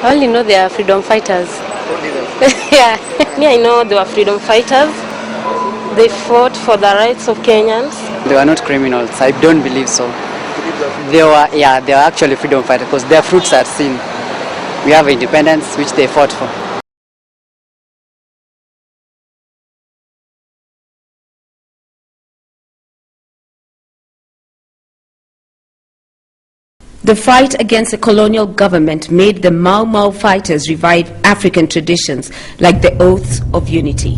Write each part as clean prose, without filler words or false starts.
I only know they are freedom fighters. Only them? Yeah. Me, I know they were freedom fighters. They fought for the rights of Kenyans. They were not criminals. I don't believe so. They were actually freedom fighters because their fruits are seen. We have independence which they fought for. The fight against the colonial government made the Mau Mau fighters revive African traditions like the oaths of unity.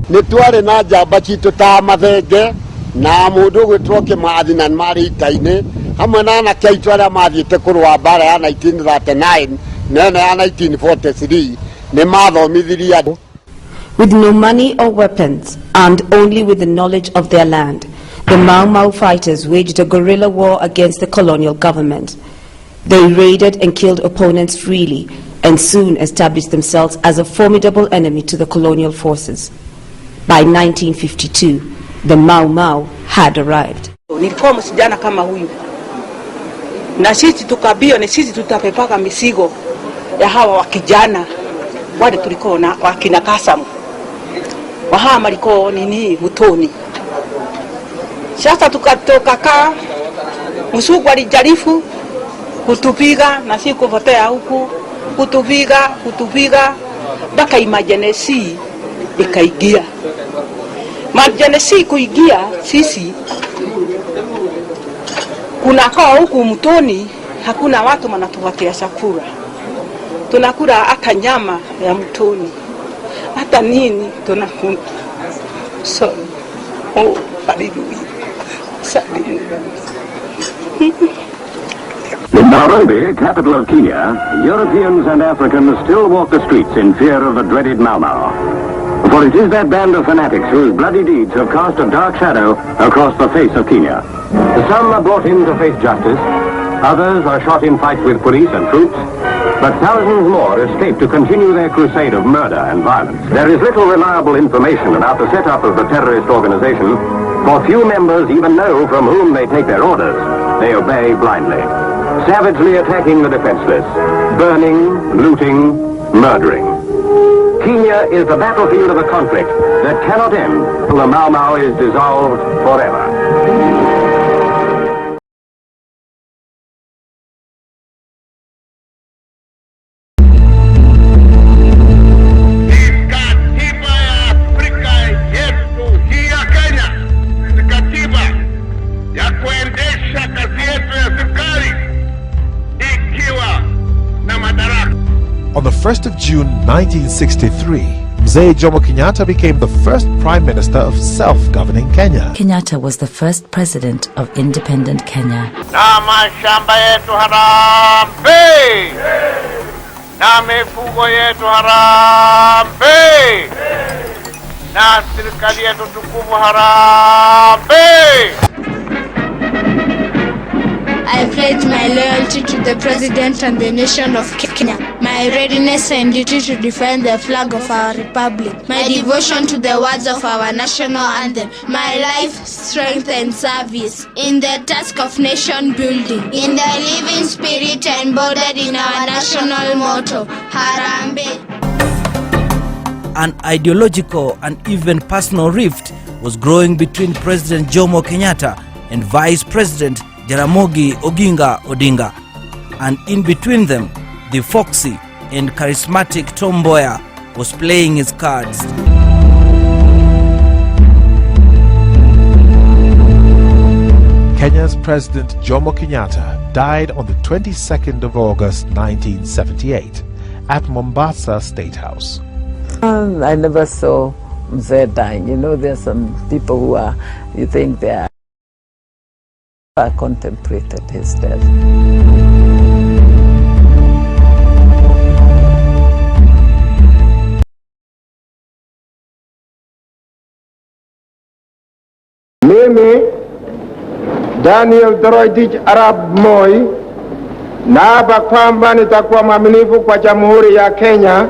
Nitware na jamba citu ta mathenge na mundu gwitwoke maathinan mari itaine hamwe na anake aitu aria mathiite kurwa mbara ya 1939 na ya 1943 ni mathomithirie andu. With no money or weapons, armed only with the knowledge of their land, the Mau Mau fighters waged a guerrilla war against the colonial government. They raided and killed opponents freely and soon established themselves as a formidable enemy to the colonial forces. By 1952, the Mau Mau had arrived. Nilikuwa msijana kama huyu. Na sisi tukabio ni sisi tutapepaka misigo ya hawa wakijana. Wale tulikuwa na wakina Kasamu. Wahama liko nini mutoni. Sasa tukatoka kaa Musugu alijarifu kutupiga na si kupotea huku kutupiga mpaka emergency ikaigia. Emergency kuigia sisi kunakaa huku mtoni hakuna watu wanatupatia chakula. Tunakula hata nyama ya mtoni. Hata nini tunakula. So hallelujah. In Nairobi, capital of Kenya, Europeans and Africans still walk the streets in fear of the dreaded Mau Mau. For it is that band of fanatics whose bloody deeds have cast a dark shadow across the face of Kenya. Some are brought in to face justice, others are shot in fights with police and troops, but thousands more escape to continue their crusade of murder and violence. There is little reliable information about the setup of the terrorist organization, for few members even know from whom they take their orders. They obey blindly, savagely attacking the defenseless, burning, looting, murdering. Kenya is the battlefield of a conflict that cannot end till the Mau Mau is dissolved forever. On the 1st of June 1963, Mzee Jomo Kenyatta became the first Prime Minister of self-governing Kenya. Kenyatta was the first president of independent Kenya. Na mashamba yetu harambe! Na mifugo yetu harambe! Na serikali yetu tukufu harambe! I pledge my loyalty to the President and the nation of Kenya, my readiness and duty to defend the flag of our republic, my devotion to the words of our national anthem, my life, strength and service in the task of nation building, in the living spirit embodied in our national motto, Harambe. An ideological and even personal rift was growing between President Jomo Kenyatta and Vice President Jaramogi Oginga Odinga, and in between them, the foxy and charismatic Tom Mboya was playing his cards. Kenya's President Jomo Kenyatta died on the 22nd of August 1978 at Mombasa State House. I never saw Mzee dying. You know, there's some people who are, you think they are. I contemplated his death. Mimi, Daniel Toroitich Arap Moi, naapa kwamba nitakuwa mwaminifu kwa Jamhuri ya Kenya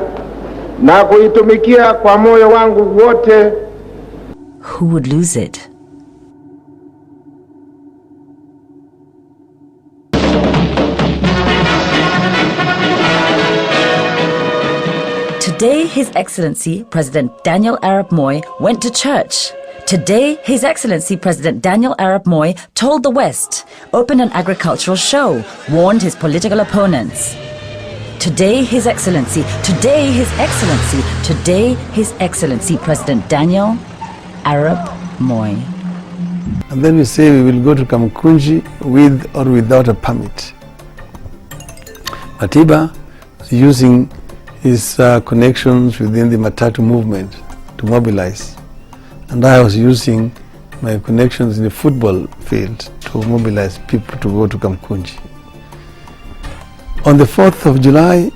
na kuitumikia kwa moyo wangu wote. Who would lose it? Today, His Excellency President Daniel Arap Moi went to church. Today, His Excellency President Daniel Arap Moi told the West, opened an agricultural show, warned his political opponents. Today, His Excellency, today, His Excellency, today, His Excellency President Daniel Arap Moi. And then we say we will go to Kamkunji with or without a permit. Matiba is using his connections within the Matatu movement to mobilize. And I was using my connections in the football field to mobilize people to go to Kamkunji. On the 4th of July,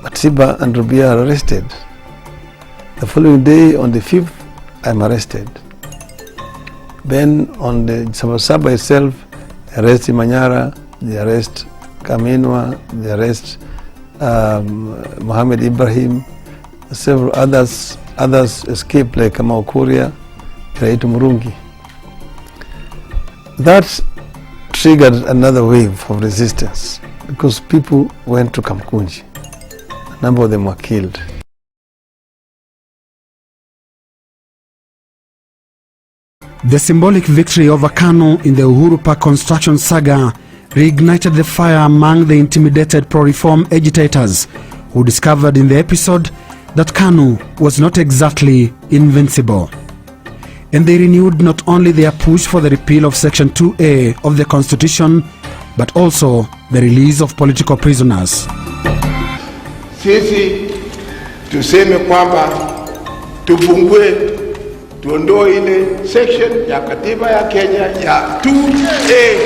Matiba and Rubia are arrested. The following day, on the 5th, I'm arrested. Then on the Sabasaba itself, they arrest Imanyara, they arrest Kaminwa, they arrest Mohammed Ibrahim, several others escaped like Kamau Kuria, Raitu Murungi. That triggered another wave of resistance because people went to Kamkunji. A number of them were killed. The symbolic victory over KANU in the Uhuru Park construction saga reignited the fire among the intimidated pro-reform agitators who discovered in the episode that KANU was not exactly invincible. And they renewed not only their push for the repeal of Section 2A of the Constitution, but also the release of political prisoners. Sisi tuseme kwamba tupungue, tuondoe ile section ya katiba ya Kenya ya 2A.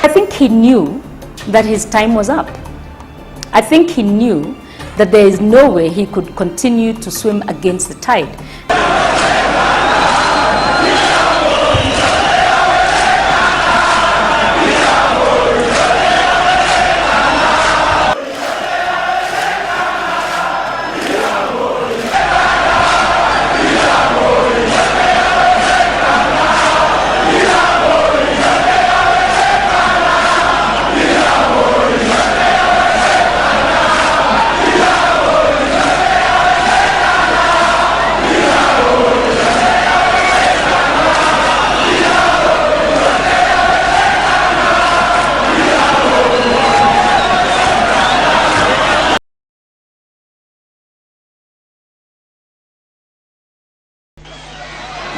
I think he knew that his time was up. I think he knew that there is no way he could continue to swim against the tide.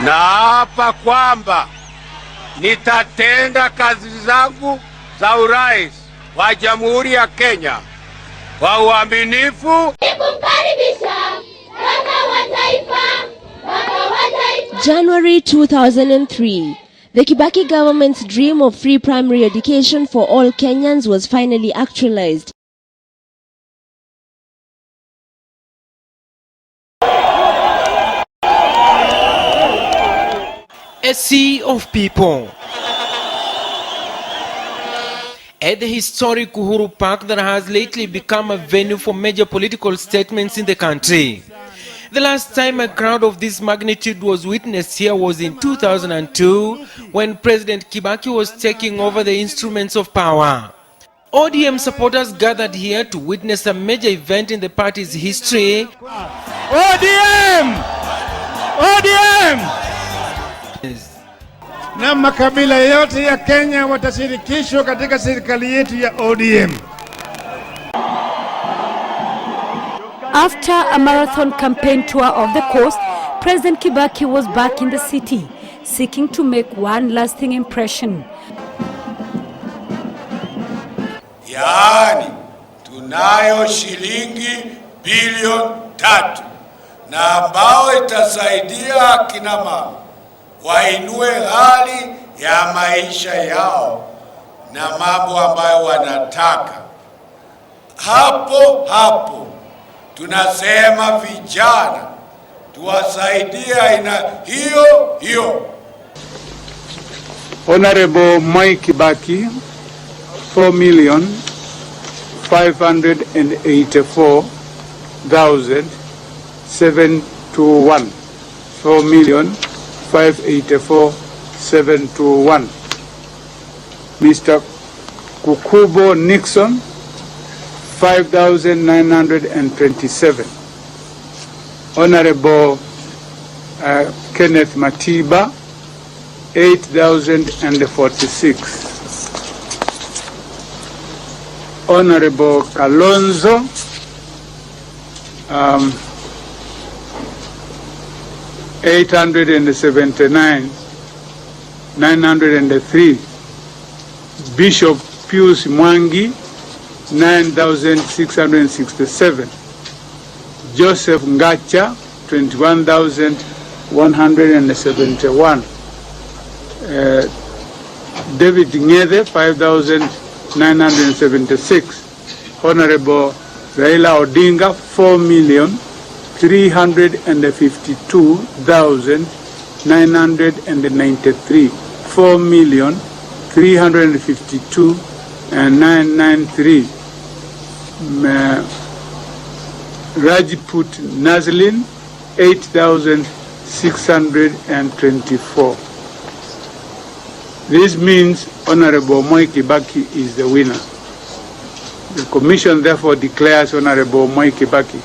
Naapa kwamba nitatenda kazi zangu za urais wa Jamhuri ya Kenya kwa uaminifu. January 2003, the Kibaki government's dream of free primary education for all Kenyans was finally actualized. A sea of people. At the historic Uhuru Park that has lately become a venue for major political statements in the country. The last time a crowd of this magnitude was witnessed here was in 2002 when President Kibaki was taking over the instruments of power. ODM supporters gathered here to witness a major event in the party's history. ODM! ODM! Na makabila yote ya Kenya watashirikishwa katika serikali yetu ya ODM. After a marathon campaign tour of the coast, President Kibaki was back in the city, seeking to make one lasting impression. Yaani, tunayo shilingi bilioni 3 na ambao itasaidia akina mama wainue hali ya maisha yao na mambo ambayo wanataka. Hapo tunasema vijana tuwasaidie aina hiyo. Honorable Moi Kibaki, 4,584,721. 4,584,721. Mr. Kukubo Nixon, 5,927. Honorable Kenneth Matiba, 8,046. Honorable Kalonzo, 879, 903. Bishop Pius Mwangi, 9,667. Joseph Ngacha, 21,171. David Ngede, 5,976. Honorable Raila Odinga, 4,352,993. 4,352,993. Rajput Nazlin, 8,624. This means Honorable Moi Kibaki is the winner. The Commission therefore declares Honorable Moi Kibaki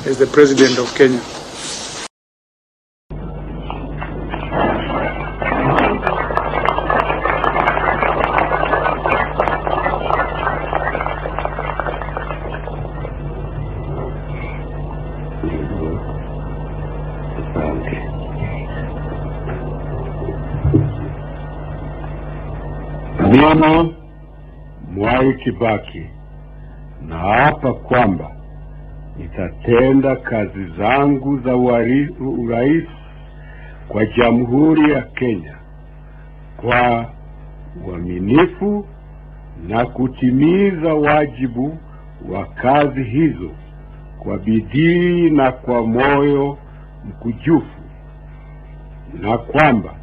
as the President of Kenya. Bwana Mwai Kibaki, naapa kwamba nitatenda kazi zangu za urais kwa Jamhuri ya Kenya kwa uaminifu na kutimiza wajibu wa kazi hizo kwa bidii na kwa moyo mkujufu, na kwamba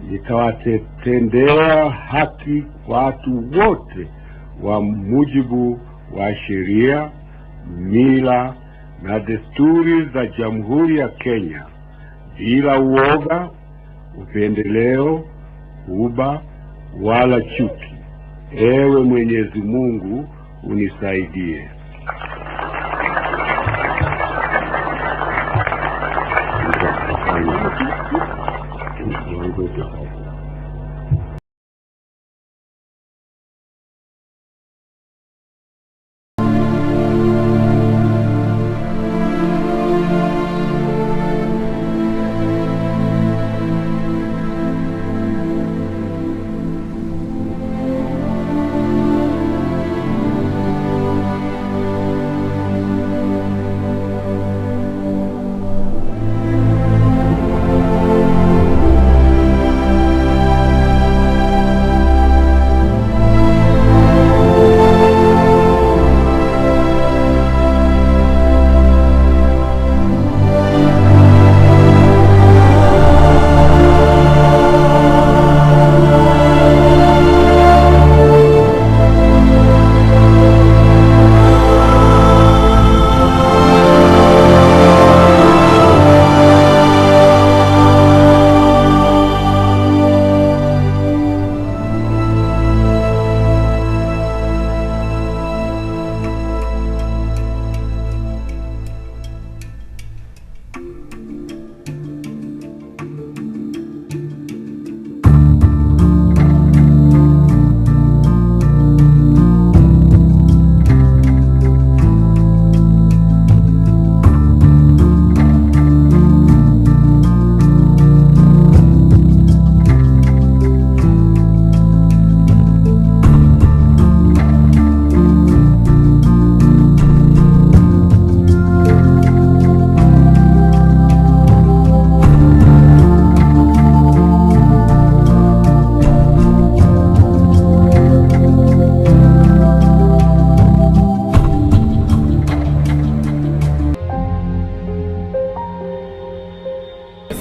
nitawatendea haki watu wote wa mujibu wa sheria, mila na desturi za Jamhuri ya Kenya bila uoga, upendeleo, uba wala chuki. Ewe Mwenyezi Mungu unisaidie.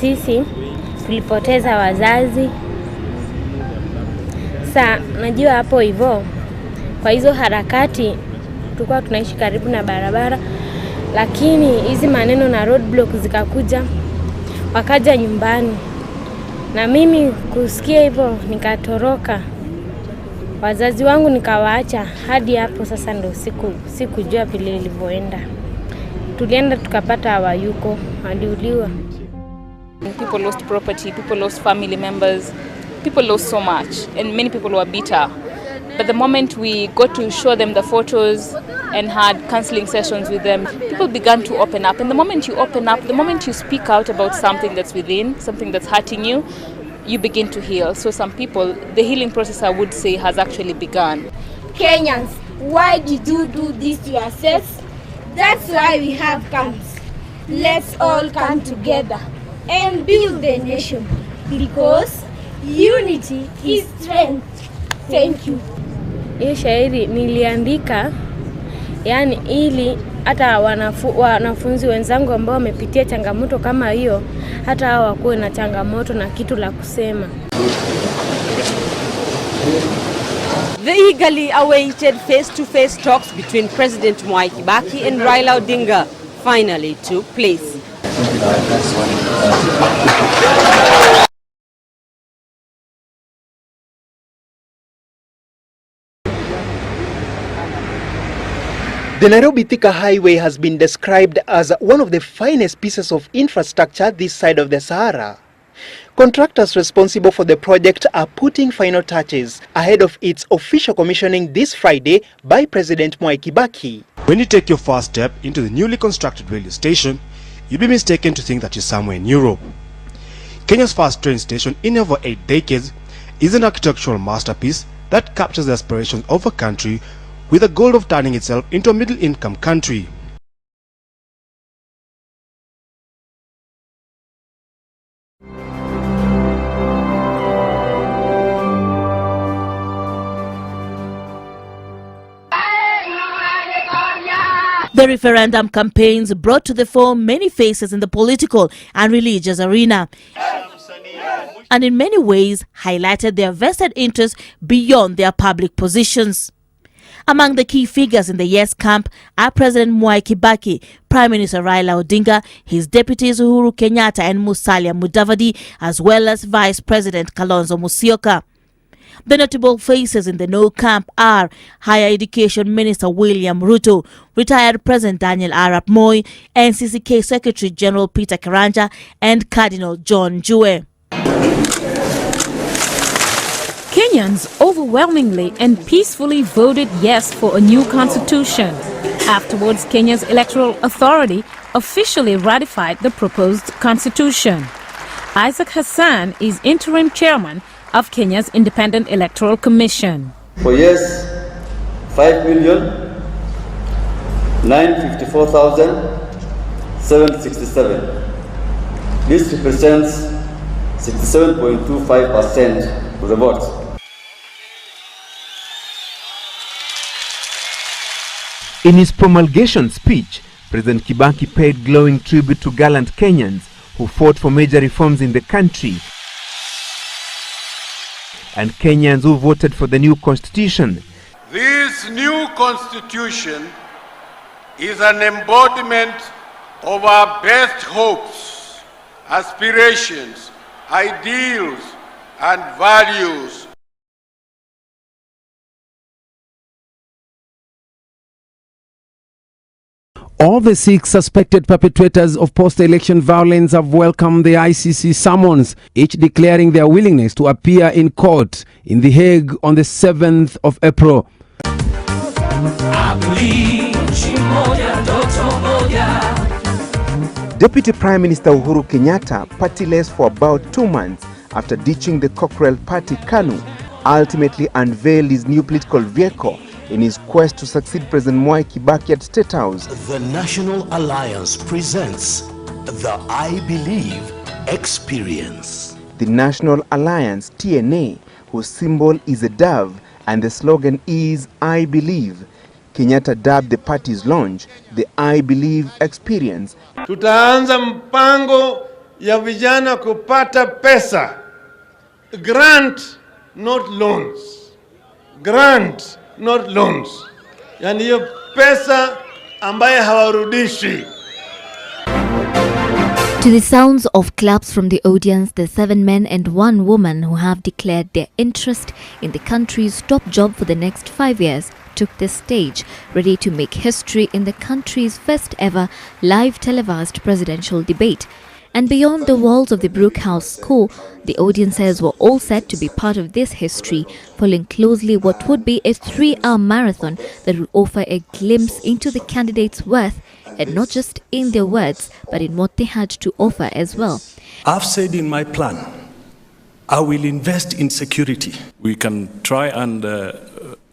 Sisi tulipoteza wazazi. Najua hapo hivyo, kwa hizo harakati tulikuwa tunaishi karibu na barabara, lakini hizi maneno na roadblock zikakuja, wakaja nyumbani, na mimi kusikia hivyo nikatoroka Wazazi wangu nikawaacha hadi hapo sasa ndo sikujua vile ilivyoenda. Tulienda tukapata hawayuko, aliuliwa. People lost property, people lost family members, people lost so much, and many people were bitter. But the moment we got to show them the photos and had counseling sessions with them, people began to open up. And the moment you open up, the moment you speak out about something that's within, something that's hurting you, you begin to heal. So some people, the healing process, I would say, has actually begun. Kenyans, why did you do this to yourselves? That's why we have camps. Let's all come together and build the nation, because unity is strength. Thank you. Hiyo shairi niliandika yani ili hata wanafunzi wenzangu ambao wamepitia changamoto kama hiyo, hata hao wakuwe na changamoto na kitu la kusema. The eagerly awaited face-to-face talks between President Mwai Kibaki and Raila Odinga finally took place. The Nairobi-Thika Highway has been described as one of the finest pieces of infrastructure this side of the Sahara. Contractors responsible for the project are putting final touches ahead of its official commissioning this Friday by President Mwai Kibaki. When you take your first step into the newly constructed railway station, you'll be mistaken to think that you're somewhere in Europe. Kenya's first train station in over 8 decades is an architectural masterpiece that captures the aspirations of a country with the goal of turning itself into a middle-income country. The referendum campaigns brought to the fore many faces in the political and religious arena, and in many ways highlighted their vested interests beyond their public positions. Among the key figures in the Yes camp are President Mwai Kibaki, Prime Minister Raila Odinga, his deputies Uhuru Kenyatta and Musalia Mudavadi, as well as Vice President Kalonzo Musyoka. The notable faces in the No camp are Higher Education Minister William Ruto, retired President Daniel Arap Moi, NCCK Secretary General Peter Karanja, and Cardinal John Jue. Kenyans overwhelmingly and peacefully voted yes for a new constitution. Afterwards, Kenya's Electoral Authority officially ratified the proposed constitution. Isaac Hassan is interim chairman of Kenya's Independent Electoral Commission. For yes, 5,954,767. This represents 67.25% of the votes. In his promulgation speech, President Kibaki paid glowing tribute to gallant Kenyans who fought for major reforms in the country and Kenyans who voted for the new constitution. This new constitution is an embodiment of our best hopes, aspirations, ideals, and values. All the 6 suspected perpetrators of post-election violence have welcomed the ICC summons, each declaring their willingness to appear in court in The Hague on the 7th of April. Deputy Prime Minister Uhuru Kenyatta, partyless for about 2 months after ditching the Cockerel Party KANU, ultimately unveiled his new political vehicle in his quest to succeed President Mwai Kibaki at State House. The National Alliance presents the I Believe Experience. The National Alliance, TNA, whose symbol is a dove and the slogan is I Believe. Kenyatta dubbed the party's launch the I Believe Experience. Tutaanza mpango ya vijana kupata pesa. Grant, not loans. Grant, not loans. Yani hiyo pesa ambaye hawarudishi. To the sounds of claps from the audience, the 7 men and 1 woman who have declared their interest in the country's top job for the next 5 years took the stage, ready to make history in the country's first ever live televised presidential debate. And beyond the walls of the Brook House School, the audiences were all set to be part of this history, following closely what would be a 3-hour marathon that would offer a glimpse into the candidates' worth, and not just in their words, but in what they had to offer as well. I've said in my plan, I will invest in security. We can try and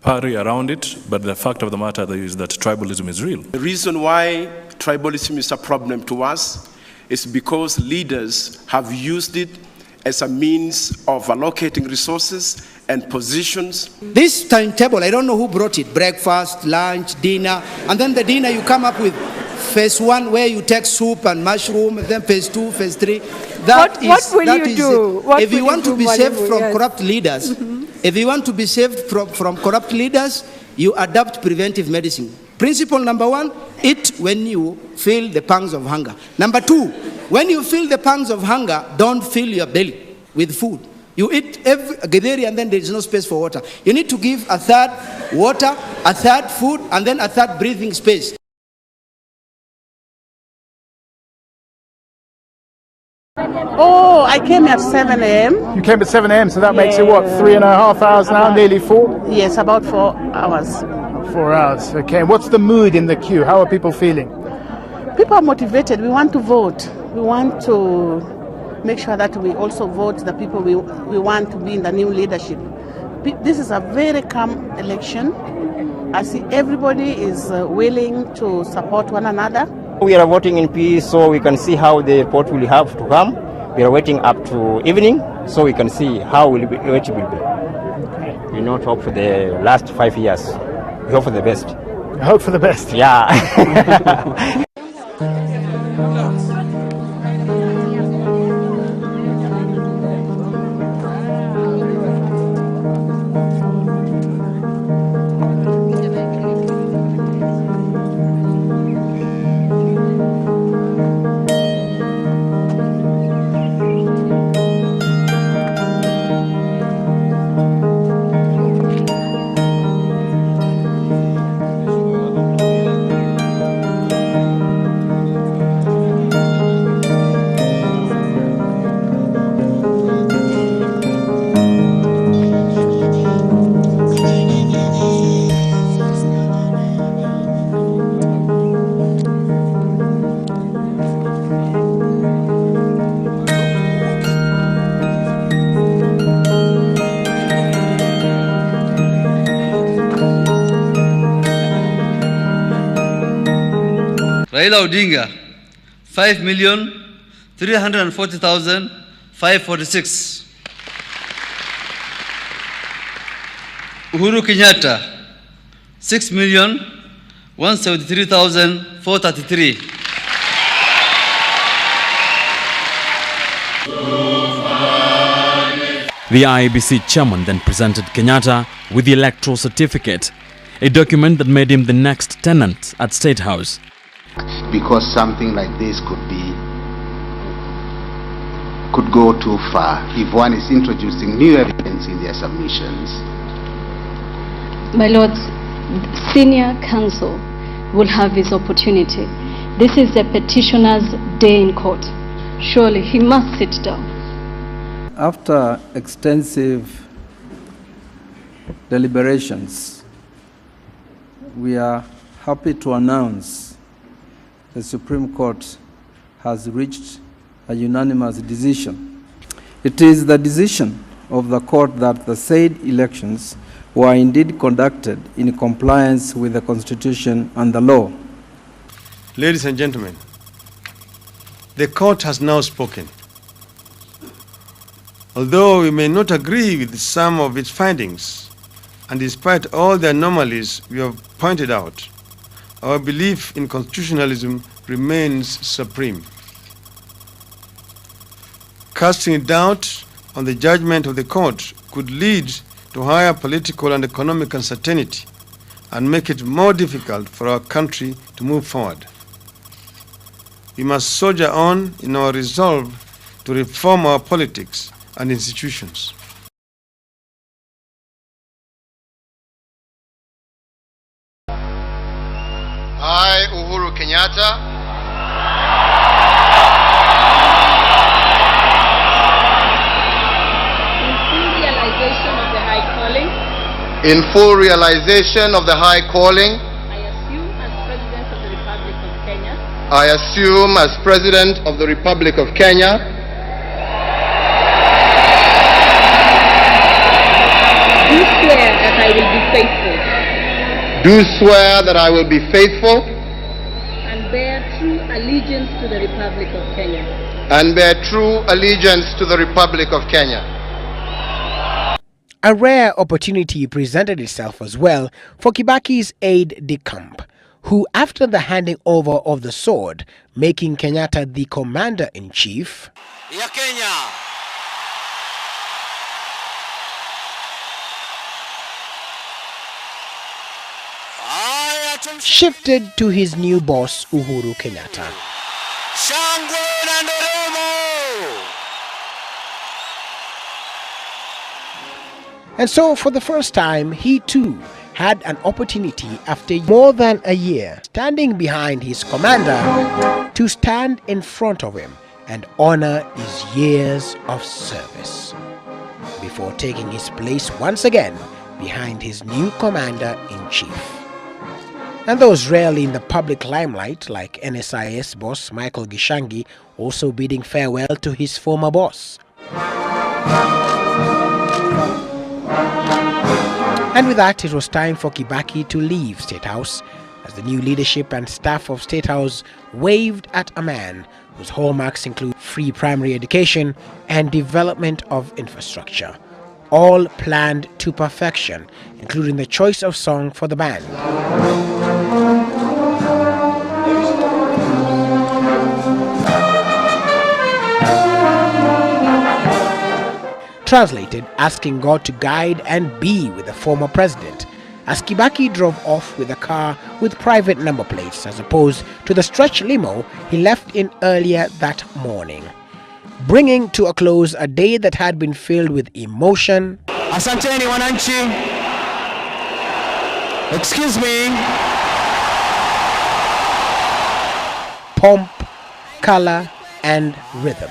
parry around it, but the fact of the matter is that tribalism is real. The reason why tribalism is a problem to us is because leaders have used it as a means of allocating resources and positions. This timetable, I don't know who brought it, breakfast, lunch, dinner, and then the dinner you come up with phase 1 where you take soup and mushroom, and then phase 2, phase 3. What will you do? If you want to be saved from corrupt leaders, if you want to be saved from corrupt leaders, you adopt preventive medicine. Principle number 1, eat when you feel the pangs of hunger. Number 2, when you feel the pangs of hunger, don't fill your belly with food. You eat every githeri and then there is no space for water. You need to give a third water, a third food, and then a third breathing space. Oh, I came at 7 a.m. You came at 7 a.m., so that makes it what, 3.5 hours now, nearly 4? Yes, about 4 hours. 4 hours, okay. And what's the mood in the queue? How are people feeling? People are motivated. We want to vote. We want to make sure that we also vote the people we want to be in the new leadership. This is a very calm election. I see everybody is willing to support one another. We are voting in peace so we can see how the vote will have to come. We are waiting up to evening so we can see how it will be. We not hope for the last 5 years. We hope for the best. Hope for the best? Yeah. Raila Odinga, 5,340,546. Uhuru Kenyatta, 6,173,433. The IEBC chairman then presented Kenyatta with the electoral certificate, a document that made him the next tenant at State House. Because something like this could go too far if one is introducing new evidence in their submissions. My lords, senior counsel will have his opportunity. This is the petitioner's day in court. Surely he must sit down. After extensive deliberations, we are happy to announce the Supreme Court has reached a unanimous decision. It is the decision of the court that the said elections were indeed conducted in compliance with the Constitution and the law. Ladies and gentlemen, the court has now spoken. Although we may not agree with some of its findings, and despite all the anomalies we have pointed out, our belief in constitutionalism remains supreme. Casting doubt on the judgment of the court could lead to higher political and economic uncertainty and make it more difficult for our country to move forward. we must soldier on in our resolve to reform our politics and institutions. I, Uhuru Kenyatta, in full realization of the high calling, I assume as President of the Republic of Kenya, do swear that I will be faithful do swear that I will be faithful and bear true allegiance to the Republic of Kenya. and bear true allegiance to the Republic of Kenya. A rare opportunity presented itself as well for Kibaki's aide-de-camp, who, after the handing over of the sword, making Kenyatta the commander-in-chief, ya Kenya, shifted to his new boss, Uhuru Kenyatta. shangwe na nderemo. And so, for the first time, he too had an opportunity after more than a year, standing behind his commander, to stand in front of him and honor his years of service, before taking his place once again behind his new commander-in-chief. And those rarely in the public limelight, like NSIS boss Michael Gishangi, also bidding farewell to his former boss. And with that, it was time for Kibaki to leave State House, as the new leadership and staff of State House waved at a man whose hallmarks include free primary education and development of infrastructure, all planned to perfection, including the choice of song for the band. Translated, asking God to guide and be with the former president, as Kibaki drove off with a car with private number plates as opposed to the stretch limo he left in earlier that morning, bringing to a close a day that had been filled with emotion. Asanteni wananchi. Excuse me. Pomp, color, and rhythm.